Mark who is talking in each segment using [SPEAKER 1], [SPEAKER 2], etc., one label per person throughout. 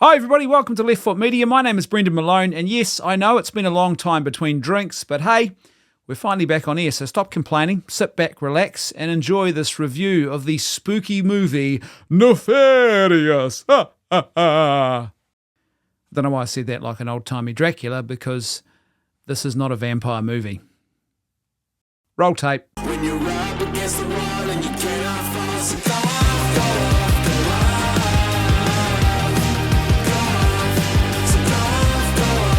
[SPEAKER 1] Hi everybody, welcome to Left Foot Media. My name is Brendan Malone, and yes, I know it's been a long time between drinks, but hey, we're finally back on air, so stop complaining, sit back, relax, and enjoy this review of the spooky movie, Nefarious. Ha, ha, ha. I don't know why I said that like an old-timey Dracula, because this is not a vampire movie. Roll tape.
[SPEAKER 2] When you're up against the wall and you cannot fall, so go off, go off, go off, go off, so go off, go off, go off, go off, go off, go off,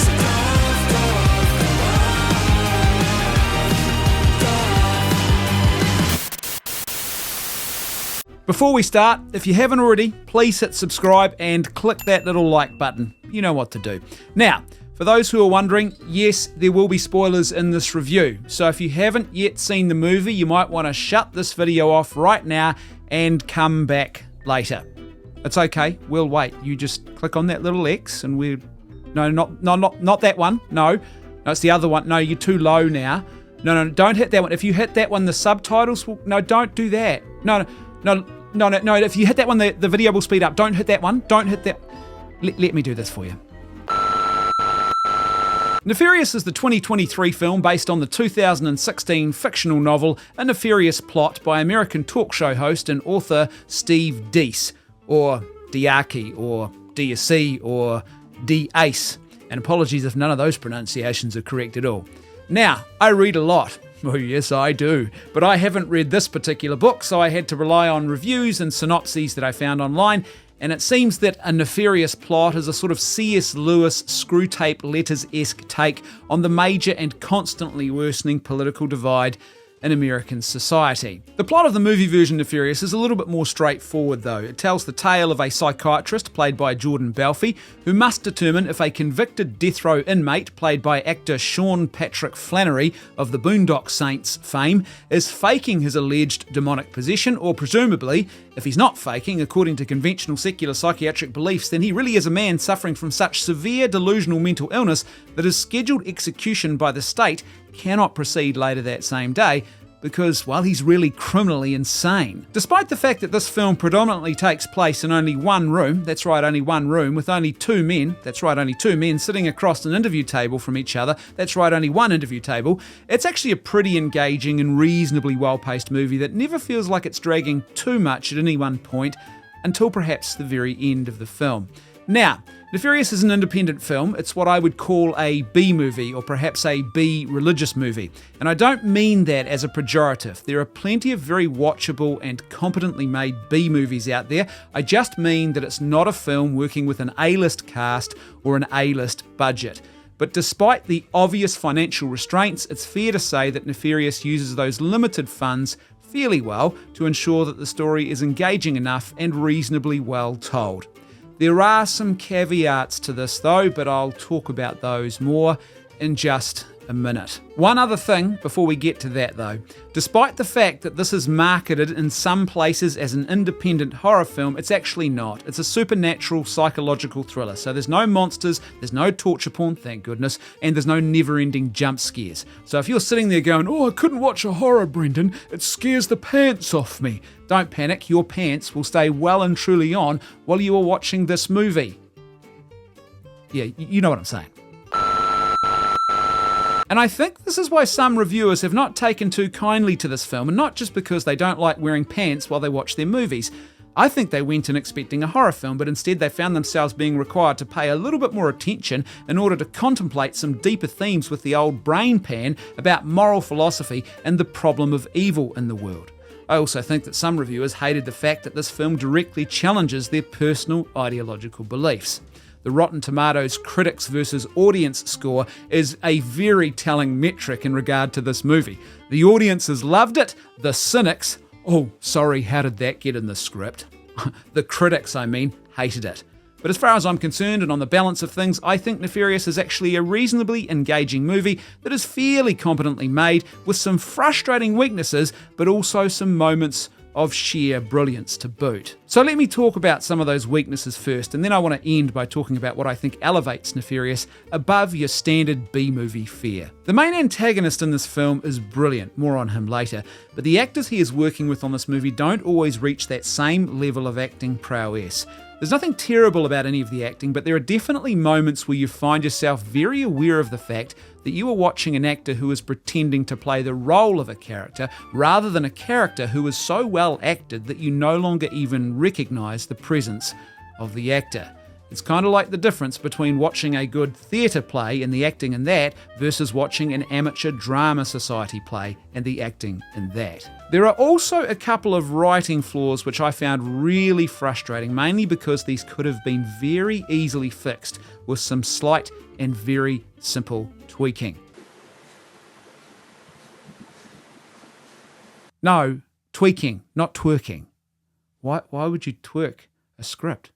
[SPEAKER 2] so go off, go off.
[SPEAKER 1] Before we start, if you haven't already, please hit subscribe and click that little like button. You know what to do. Now, for those who are wondering, yes, there will be spoilers in this review. So if you haven't yet seen the movie, you might want to shut this video off right now and come back later. It's okay, we'll wait. You just click on that little X and we're... No, not that one. No, it's the other one. No, you're too low now. No, don't hit that one. If you hit that one, the subtitles will... No, don't do that. No, if you hit that one, the video will speed up. Don't hit that one. Don't hit that. Let me do this for you. Nefarious is the 2023 film based on the 2016 fictional novel A Nefarious Plot by American talk show host and author Steve Deace, or Diaki, or DSC, or D-Ace. And apologies if none of those pronunciations are correct at all. Now, I read a lot. Oh yes, I do. But I haven't read this particular book, so I had to rely on reviews and synopses that I found online, and it seems that A Nefarious Plot is a sort of C.S. Lewis Screwtape Letters-esque take on the major and constantly worsening political divide in American society. The plot of the movie version Nefarious is a little bit more straightforward though. It tells the tale of a psychiatrist played by Jordan Belfi who must determine if a convicted death row inmate played by actor Sean Patrick Flannery of the Boondock Saints fame is faking his alleged demonic possession, or presumably, if he's not faking, according to conventional secular psychiatric beliefs, then he really is a man suffering from such severe delusional mental illness that his scheduled execution by the state cannot proceed later that same day because, well, he's really criminally insane. Despite the fact that this film predominantly takes place in only one room, that's right, only one room, with only two men, that's right, only two men sitting across an interview table from each other, that's right, only one interview table, it's actually a pretty engaging and reasonably well-paced movie that never feels like it's dragging too much at any one point until perhaps the very end of the film. Now, Nefarious is an independent film. It's what I would call a B-movie, or perhaps a B-religious movie. And I don't mean that as a pejorative. There are plenty of very watchable and competently made B-movies out there. I just mean that it's not a film working with an A-list cast or an A-list budget. But despite the obvious financial restraints, it's fair to say that Nefarious uses those limited funds fairly well to ensure that the story is engaging enough and reasonably well told. There are some caveats to this though, but I'll talk about those more in just a minute. One other thing before we get to that though. Despite the fact that this is marketed in some places as an independent horror film, it's actually not. It's a supernatural psychological thriller. So there's no monsters, there's no torture porn, thank goodness, and there's no never-ending jump scares. So if you're sitting there going, "Oh, I couldn't watch a horror, Brendan, it scares the pants off me," don't panic, your pants will stay well and truly on while you are watching this movie. Yeah, you know what I'm saying. And I think this is why some reviewers have not taken too kindly to this film, and not just because they don't like wearing pants while they watch their movies. I think they went in expecting a horror film, but instead they found themselves being required to pay a little bit more attention in order to contemplate some deeper themes with the old brain pan about moral philosophy and the problem of evil in the world. I also think that some reviewers hated the fact that this film directly challenges their personal ideological beliefs. The Rotten Tomatoes critics versus audience score is a very telling metric in regard to this movie. The audiences loved it, the cynics, oh, sorry, how did that get in the script? The critics, hated it. But as far as I'm concerned, and on the balance of things, I think Nefarious is actually a reasonably engaging movie that is fairly competently made, with some frustrating weaknesses, but also some moments of sheer brilliance to boot. So let me talk about some of those weaknesses first, and then I want to end by talking about what I think elevates Nefarious above your standard B-movie fare. The main antagonist in this film is brilliant, more on him later, but the actors he is working with on this movie don't always reach that same level of acting prowess. There's nothing terrible about any of the acting, but there are definitely moments where you find yourself very aware of the fact that you are watching an actor who is pretending to play the role of a character rather than a character who is so well acted that you no longer even recognise the presence of the actor. It's kind of like the difference between watching a good theatre play and the acting in that versus watching an amateur drama society play and the acting in that. There are also a couple of writing flaws which I found really frustrating, mainly because these could have been very easily fixed with some slight and very simple tweaking. No, tweaking, not twerking. Why would you twerk a script?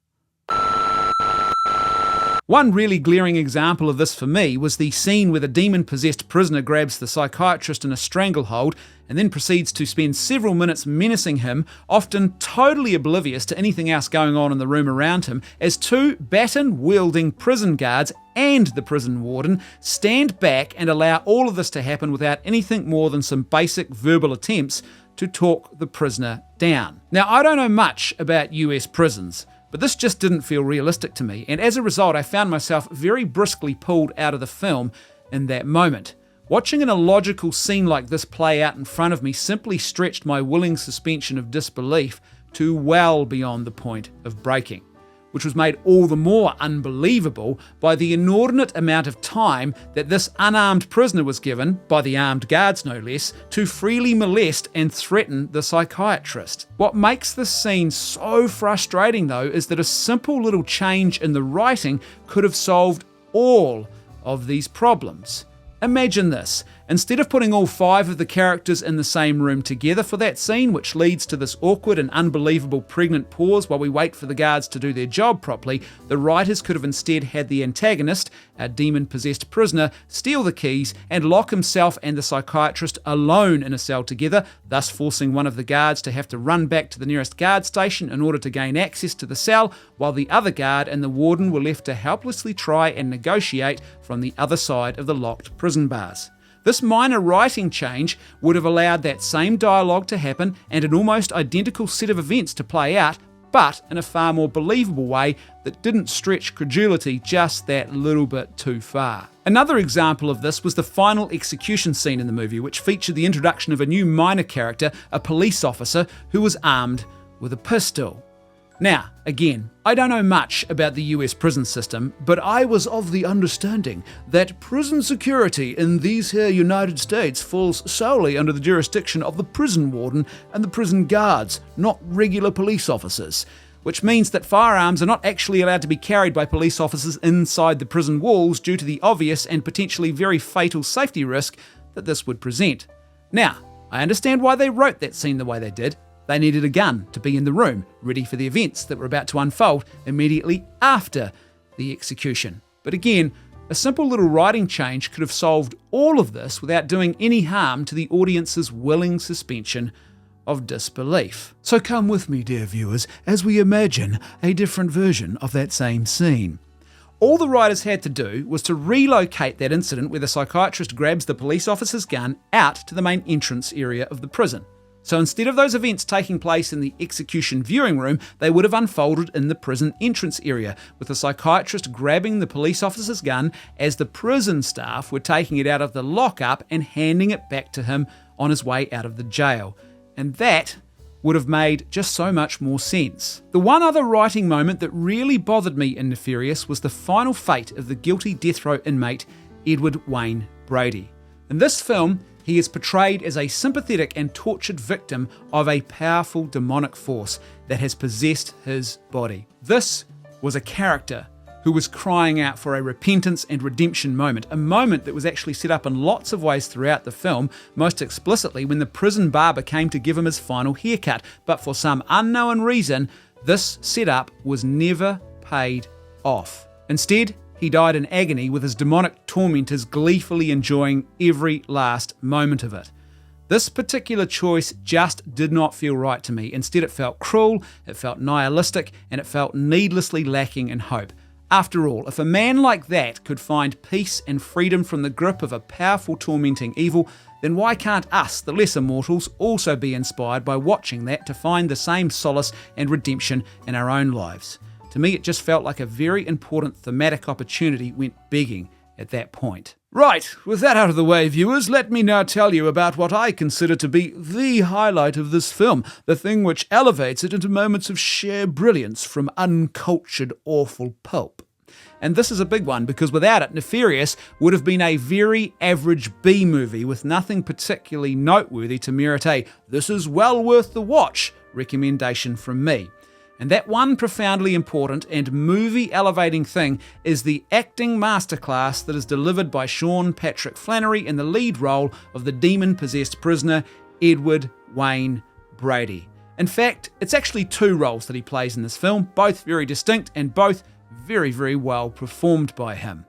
[SPEAKER 1] One really glaring example of this for me was the scene where the demon-possessed prisoner grabs the psychiatrist in a stranglehold and then proceeds to spend several minutes menacing him, often totally oblivious to anything else going on in the room around him, as two baton-wielding prison guards and the prison warden stand back and allow all of this to happen without anything more than some basic verbal attempts to talk the prisoner down. Now, I don't know much about US prisons, but this just didn't feel realistic to me, and as a result I found myself very briskly pulled out of the film in that moment. Watching an illogical scene like this play out in front of me simply stretched my willing suspension of disbelief to well beyond the point of breaking, which was made all the more unbelievable by the inordinate amount of time that this unarmed prisoner was given, by the armed guards no less, to freely molest and threaten the psychiatrist. What makes this scene so frustrating though is that a simple little change in the writing could have solved all of these problems. Imagine this. Instead of putting all 5 of the characters in the same room together for that scene, which leads to this awkward and unbelievable pregnant pause while we wait for the guards to do their job properly, the writers could have instead had the antagonist, a demon-possessed prisoner, steal the keys and lock himself and the psychiatrist alone in a cell together, thus forcing one of the guards to have to run back to the nearest guard station in order to gain access to the cell, while the other guard and the warden were left to helplessly try and negotiate from the other side of the locked prison bars. This minor writing change would have allowed that same dialogue to happen and an almost identical set of events to play out, but in a far more believable way that didn't stretch credulity just that little bit too far. Another example of this was the final execution scene in the movie, which featured the introduction of a new minor character, a police officer who was armed with a pistol. Now, again, I don't know much about the US prison system, but I was of the understanding that prison security in these here United States falls solely under the jurisdiction of the prison warden and the prison guards, not regular police officers, which means that firearms are not actually allowed to be carried by police officers inside the prison walls due to the obvious and potentially very fatal safety risk that this would present. Now, I understand why they wrote that scene the way they did. They needed a gun to be in the room, ready for the events that were about to unfold immediately after the execution. But again, a simple little writing change could have solved all of this without doing any harm to the audience's willing suspension of disbelief. So come with me, dear viewers, as we imagine a different version of that same scene. All the writers had to do was to relocate that incident where the psychiatrist grabs the police officer's gun out to the main entrance area of the prison. So instead of those events taking place in the execution viewing room, they would have unfolded in the prison entrance area, with the psychiatrist grabbing the police officer's gun as the prison staff were taking it out of the lockup and handing it back to him on his way out of the jail. And that would have made just so much more sense. The one other writing moment that really bothered me in Nefarious was the final fate of the guilty death row inmate, Edward Wayne Brady. In this film, he is portrayed as a sympathetic and tortured victim of a powerful demonic force that has possessed his body. This was a character who was crying out for a repentance and redemption moment, a moment that was actually set up in lots of ways throughout the film, most explicitly when the prison barber came to give him his final haircut. But for some unknown reason, this setup was never paid off. Instead, he died in agony with his demonic tormentors gleefully enjoying every last moment of it. This particular choice just did not feel right to me. Instead, it felt cruel, it felt nihilistic, and it felt needlessly lacking in hope. After all, if a man like that could find peace and freedom from the grip of a powerful, tormenting evil, then why can't us, the lesser mortals, also be inspired by watching that to find the same solace and redemption in our own lives? To me, it just felt like a very important thematic opportunity went begging at that point. Right, with that out of the way, viewers, let me now tell you about what I consider to be the highlight of this film, the thing which elevates it into moments of sheer brilliance from uncultured, awful pulp. And this is a big one, because without it, Nefarious would have been a very average B-movie with nothing particularly noteworthy to merit a "this is well worth the watch" recommendation from me. And that one profoundly important and movie-elevating thing is the acting masterclass that is delivered by Sean Patrick Flanery in the lead role of the demon-possessed prisoner, Edward Wayne Brady. In fact, it's actually two roles that he plays in this film, both very distinct and both very, very well performed by him.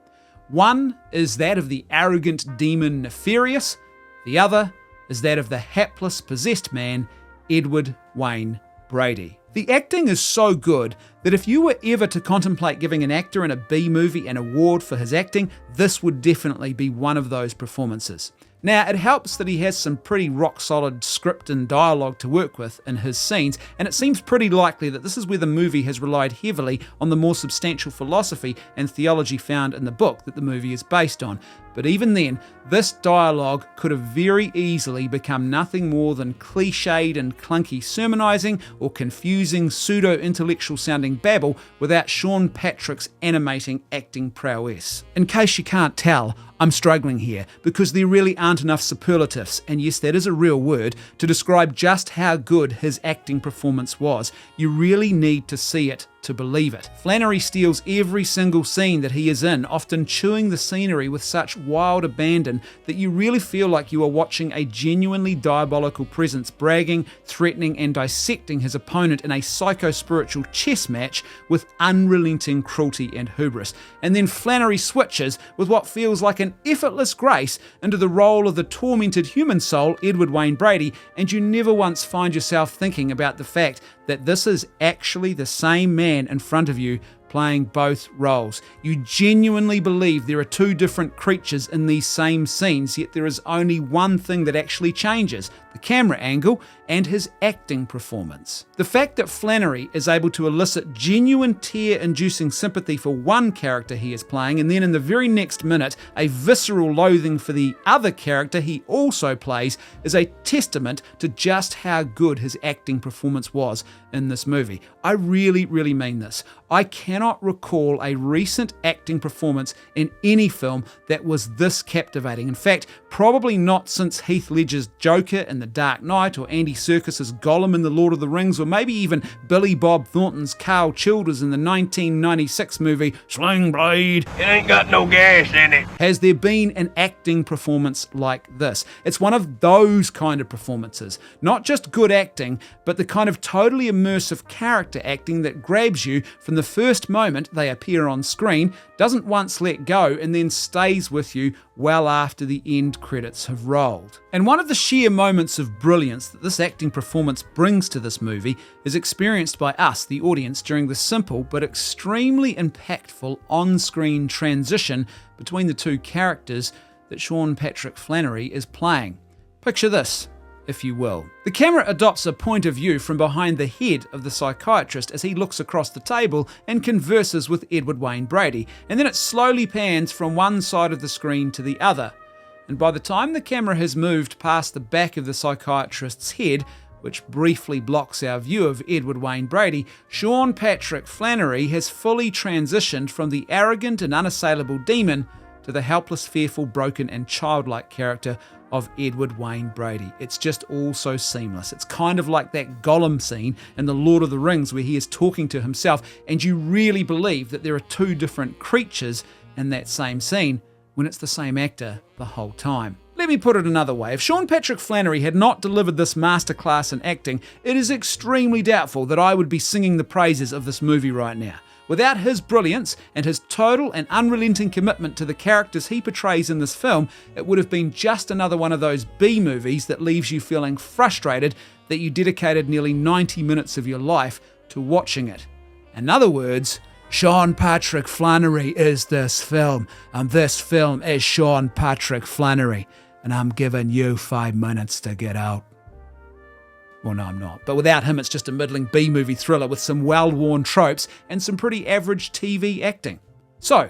[SPEAKER 1] One is that of the arrogant demon Nefarious, the other is that of the hapless possessed man, Edward Wayne Brady. The acting is so good that if you were ever to contemplate giving an actor in a B-movie an award for his acting, this would definitely be one of those performances. Now, it helps that he has some pretty rock-solid script and dialogue to work with in his scenes, and it seems pretty likely that this is where the movie has relied heavily on the more substantial philosophy and theology found in the book that the movie is based on. But even then, this dialogue could have very easily become nothing more than cliched and clunky sermonizing or confusing pseudo-intellectual sounding babble without Sean Patrick's animating acting prowess. In case you can't tell, I'm struggling here because there really aren't enough superlatives, and yes, that is a real word, to describe just how good his acting performance was. You really need to see it to believe it. Flanery steals every single scene that he is in, often chewing the scenery with such wild abandon that you really feel like you are watching a genuinely diabolical presence bragging, threatening, and dissecting his opponent in a psycho-spiritual chess match with unrelenting cruelty and hubris. And then Flanery switches with what feels like an effortless grace into the role of the tormented human soul, Edward Wayne Brady, and you never once find yourself thinking about the fact that this is actually the same man in front of you playing both roles. You genuinely believe there are two different creatures in these same scenes, yet there is only one thing that actually changes: the camera angle and his acting performance. The fact that Flanery is able to elicit genuine tear-inducing sympathy for one character he is playing, and then in the very next minute, a visceral loathing for the other character he also plays, is a testament to just how good his acting performance was in this movie. I really, really mean this. I cannot recall a recent acting performance in any film that was this captivating. In fact, probably not since Heath Ledger's Joker in The Dark Knight, or Andy Serkis's Gollum in The Lord of the Rings, or maybe even Billy Bob Thornton's Carl Childers in the 1996 movie Sling Blade.
[SPEAKER 3] It ain't got no gas in it.
[SPEAKER 1] Has there been an acting performance like this? It's one of those kind of performances. Not just good acting, but the kind of totally immersive character acting that grabs you from the first moment they appear on screen, doesn't once let go, and then stays with you well after the end credits have rolled. And one of the sheer moments of brilliance that this acting performance brings to this movie is experienced by us, the audience, during the simple but extremely impactful on-screen transition between the two characters that Sean Patrick Flanery is playing. Picture this, if you will. The camera adopts a point of view from behind the head of the psychiatrist as he looks across the table and converses with Edward Wayne Brady, and then it slowly pans from one side of the screen to the other. And by the time the camera has moved past the back of the psychiatrist's head, which briefly blocks our view of Edward Wayne Brady, Sean Patrick Flanery has fully transitioned from the arrogant and unassailable demon to the helpless, fearful, broken, and childlike character of Edward Wayne Brady. It's just all so seamless. It's kind of like that Gollum scene in The Lord of the Rings where he is talking to himself, and you really believe that there are two different creatures in that same scene when it's the same actor the whole time. Let me put it another way. If Sean Patrick Flanery had not delivered this masterclass in acting, it is extremely doubtful that I would be singing the praises of this movie right now. Without his brilliance and his total and unrelenting commitment to the characters he portrays in this film, it would have been just another one of those B movies that leaves you feeling frustrated that you dedicated nearly 90 minutes of your life to watching it. In other words, Sean Patrick Flannery is this film, and this film is Sean Patrick Flannery, and I'm giving you 5 minutes to get out. Well, no, I'm not. But without him, it's just a middling B-movie thriller with some well-worn tropes and some pretty average TV acting. So,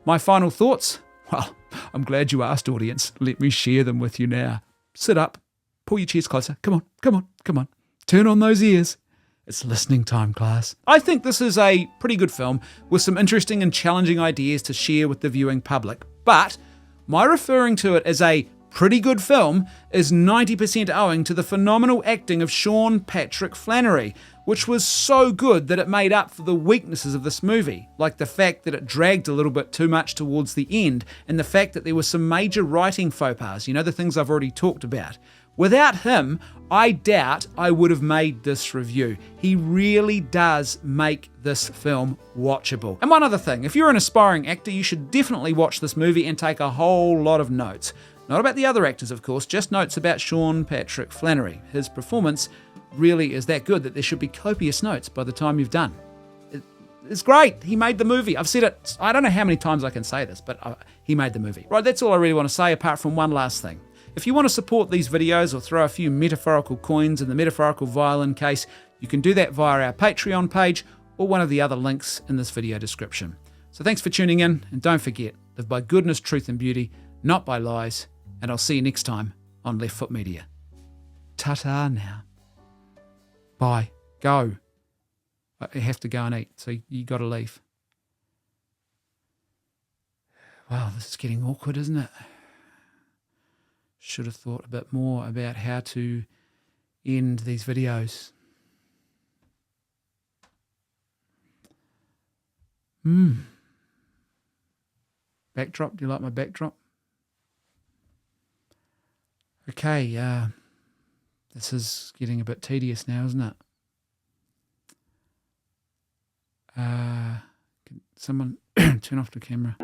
[SPEAKER 1] my final thoughts? Well, I'm glad you asked, audience. Let me share them with you now. Sit up, pull your chairs closer. Come on. Turn on those ears. It's listening time, class. I think this is a pretty good film with some interesting and challenging ideas to share with the viewing public. But my referring to it as a pretty good film is 90% owing to the phenomenal acting of Sean Patrick Flannery, which was so good that it made up for the weaknesses of this movie, like the fact that it dragged a little bit too much towards the end, and the fact that there were some major writing faux pas, the things I've already talked about. Without him, I doubt I would have made this review. He really does make this film watchable. And one other thing, if you're an aspiring actor, you should definitely watch this movie and take a whole lot of notes. Not about the other actors, of course, just notes about Sean Patrick Flannery. His performance really is that good that there should be copious notes by the time you've done. It's great. He made the movie. I've said it, I don't know how many times I can say this, but he made the movie. Right, that's all I really want to say, apart from one last thing. If you want to support these videos or throw a few metaphorical coins in the metaphorical violin case, you can do that via our Patreon page or one of the other links in this video description. So thanks for tuning in, and don't forget, live by goodness, truth and beauty, not by lies, and I'll see you next time on Left Foot Media. Ta-ta now. Bye. Go. I have to go and eat, so you got to leave. Wow, this is getting awkward, isn't it? Should have thought a bit more about how to end these videos. Backdrop, do you like my backdrop? Okay, this is getting a bit tedious now, isn't it? Can someone turn off the camera?